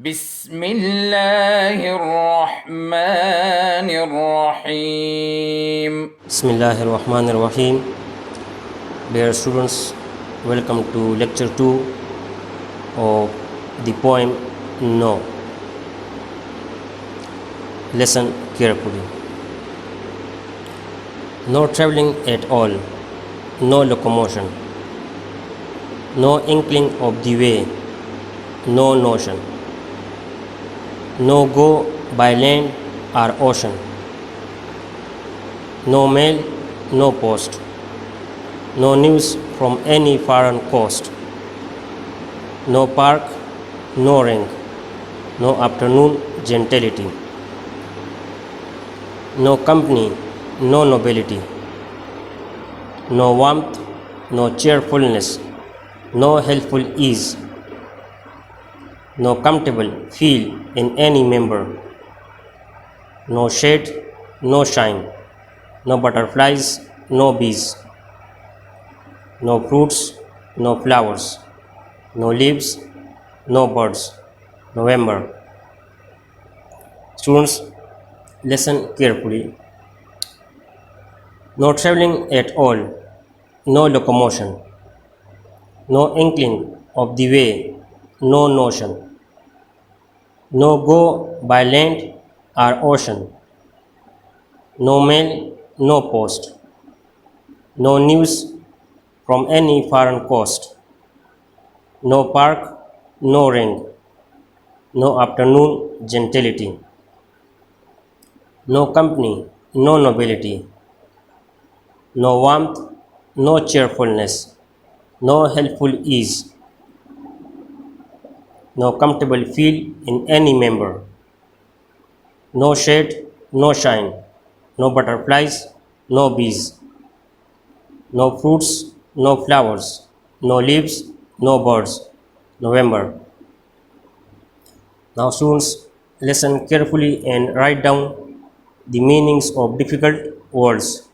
बिस्मिल्लाहिर्रहमानिर्रहीम। Bismillahirrahmanirrahim. Dear students, welcome to lecture 2 of the poem No. Listen carefully. No traveling at all, no locomotion, no inkling of the way, no notion, no go by land or ocean, no mail, no post, no news from any foreign coast, no park, no ring, no afternoon gentility, no company, no nobility, no warmth, no cheerfulness, no helpful ease, no comfortable feel in any member, no shade, no shine, no butterflies, no bees, no fruits, no flowers, no leaves, no birds. November. Students, listen carefully. No traveling at all, no locomotion, no inkling of the way, no notion, no go by land or ocean, no mail, no post, no news from any foreign coast, no park, no ring, no afternoon gentility, no company, no nobility, no warmth, no cheerfulness, no helpful ease, no comfortable feel in any member, no shade, no shine, no butterflies, no bees, no fruits, no flowers, no leaves, no birds. November. Now students, listen carefully and write down the meanings of difficult words.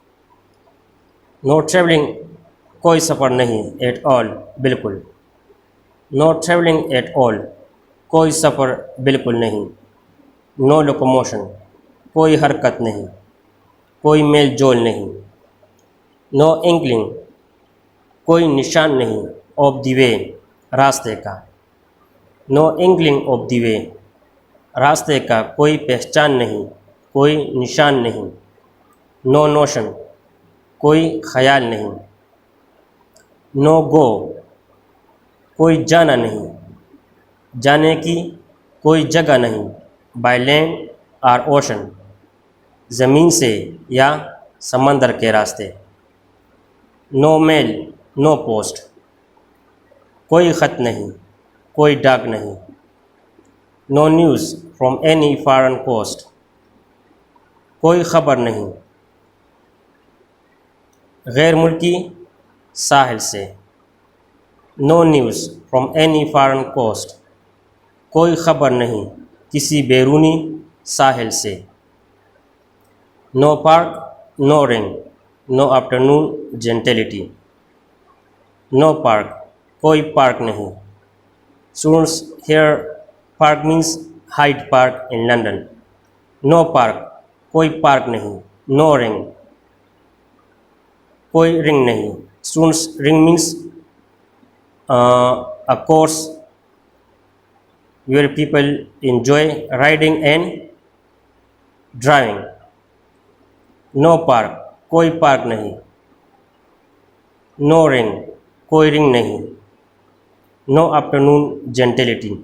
No traveling, कोई सफ़र नहीं, at all, बिल्कुल. No traveling at all, कोई सफ़र बिल्कुल नहीं. No locomotion, कोई हरकत नहीं, कोई मेल जोल नहीं. No inkling, कोई निशान नहीं, of the way, रास्ते का. No inkling of the way, रास्ते का कोई पहचान नहीं, कोई निशान नहीं. No notion, कोई ख्याल नहीं. No go, कोई जाना नहीं, जाने की कोई जगह नहीं. By land or ocean, ज़मीन से या समंदर के रास्ते. No mail, no post, कोई ख़त नहीं, कोई डाक नहीं. No news from any foreign coast, कोई ख़बर नहीं, गैर मुल्की साहिल से. No news from any foreign coast, कोई ख़बर नहीं किसी बैरूनी साहिल से. No park, no ring, no afternoon gentility. No park, कोई पार्क नहीं. Students, here park means Hyde Park in London. No park, कोई पार्क नहीं. No ring, कोई रिंग नहीं. Students, ring means a course where people enjoy riding and driving. No park, कोई park नहीं. No ring, कोई ring नहीं. No afternoon gentility,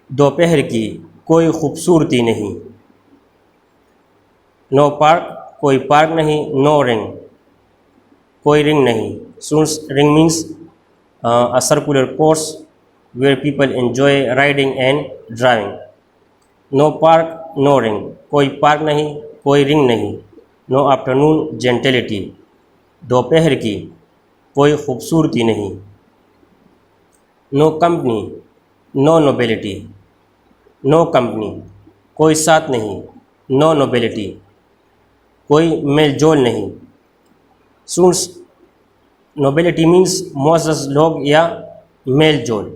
दोपहर की कोई खूबसूरती नहीं. No park, कोई पार्क नहीं. No ring, कोई रिंग नहीं. Students, ring means a circular course where people enjoy riding and driving. No park, no ring, कोई पार्क नहीं, कोई रिंग नहीं. No afternoon gentility, दोपहर की कोई खूबसूरती नहीं. No company, no nobility, no company, कोई साथ नहीं. No nobility, कोई मेल जोल नहीं. Students, nobility means मोअज़्ज़ज़ लोग या मेल जोल.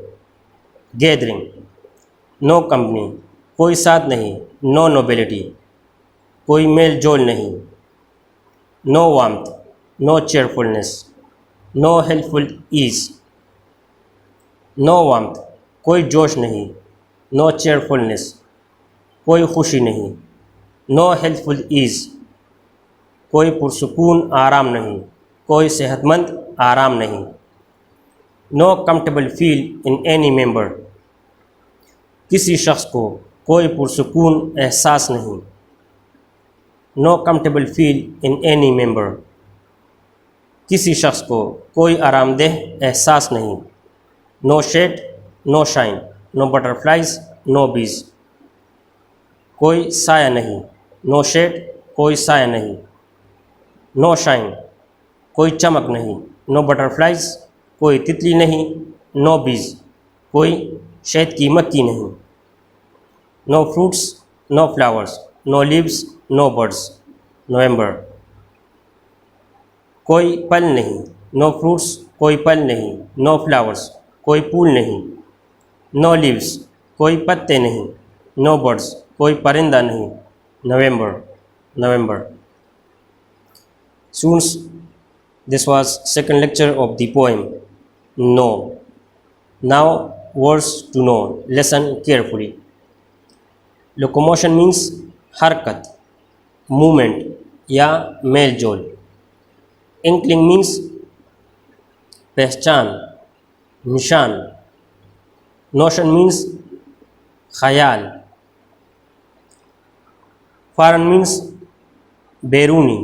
गैदरिंग, नो कंपनी, कोई साथ नहीं, नो नोबिलिटी, कोई मेल जोल नहीं, no warmth, no cheerfulness, no helpful ease, no warmth, कोई जोश नहीं, नो चेयरफुलनेस, कोई खुशी नहीं, नो हेल्पफुल ईज, कोई पुरसकून आराम नहीं, कोई सेहतमंद आराम नहीं, no comfortable feel in any member, किसी शख्स को कोई पुरसकून एहसास नहीं, no comfortable feel in any member, किसी शख्स को कोई आरामदेह एहसास नहीं, no shade, no shine, no butterflies, no bees, कोई साया नहीं, नो शेड, कोई साया नहीं, नो शाइन, कोई चमक नहीं, नो बटरफ्लाइज, कोई तितली नहीं, नो बीज, कोई शहद की मक्खी नहीं, no fruits, no flowers, no leaves, no birds, November, कोई फल नहीं, नो फ्रूट्स, कोई फल नहीं, नो फ्लावर्स, कोई फूल नहीं, नो लीव्स, कोई पत्ते नहीं, नो बर्ड्स, कोई परिंदा नहीं, नवंबर, नवंबर। Students, this was second lecture of the poem No. Now words to know. Listen carefully. Locomotion means हरकत, movement या मेल जोल. Inkling means पहचान, निशान. Notion means ख्याल. Foreign means बैरूनी.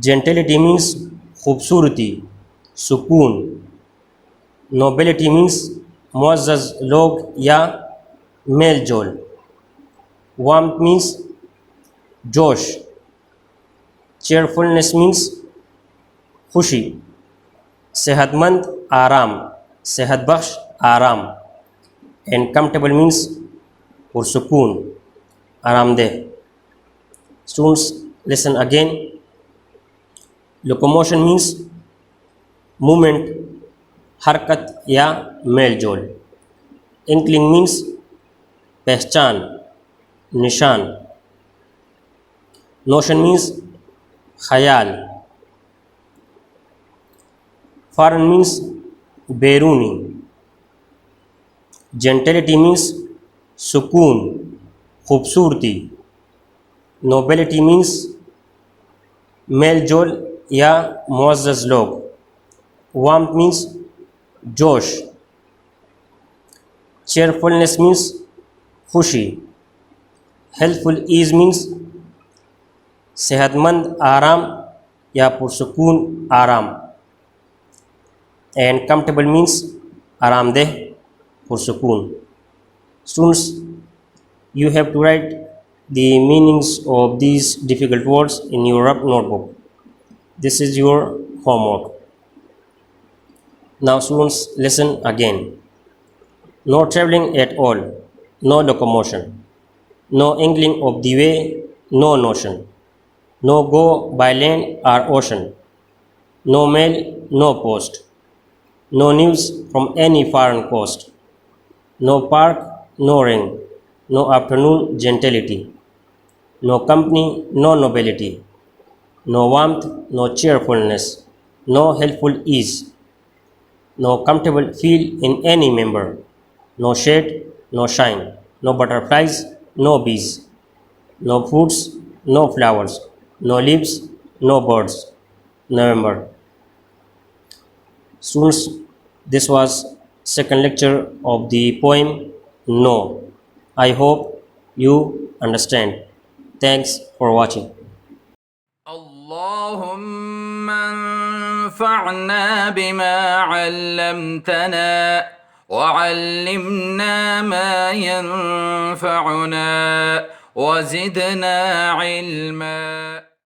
जेंटिलिटी मीन्स खूबसूरती, सुकून. नोबिलिटी मीन्स मुअज़्ज़ज़ लोग या मेल जोल. वार्मथ मीन्स जोश. चेयरफुलनेस मीन्स खुशी. सेहतमंद आराम, सेहत बख्श आराम. एंड कंफर्टेबल मीन्स पुरसुकून, आरामदेह. Students, listen again. Locomotion means movement, हरकत या मेल जोल. इंकलिंग मीन्स पहचान, निशान. नोशन मीन्स ख्याल. फॉरेन मीन्स बैरूनी. जेंटिलिटी मीन्स सुकून, खूबसूरती. नोबिलिटी मीन्स मेल जोल या मुअज़्ज़ज़ लोग. वार्मथ मीन्स जोश. चेयरफुलनेस मीन्स खुशी. हेल्पफुल ईज मीन्स सेहतमंद आराम या पुरसुकून आराम. एंड कंफर्टेबल मीन्स आरामदेह, पुरसुकून. Students, you have to write the meanings of these difficult words in your rough notebook. This is your homework. Now students, listen again. No traveling at all, no locomotion, no inkling of the way, no notion, no go by land or ocean, no mail, no post, no news from any foreign coast, no park, no ring, no afternoon gentility, no company, no nobility, no warmth, no cheerfulness, no helpful ease, no comfortable feel in any member, no shade, no shine, no butterflies, no bees, no fruits, no flowers, no leaves, no birds. November. Students, this was second lecture of the poem No. I hope you understand. Thanks for watching. اللهم انفعنا بما علمتنا وعلمنا ما ينفعنا وزدنا علما.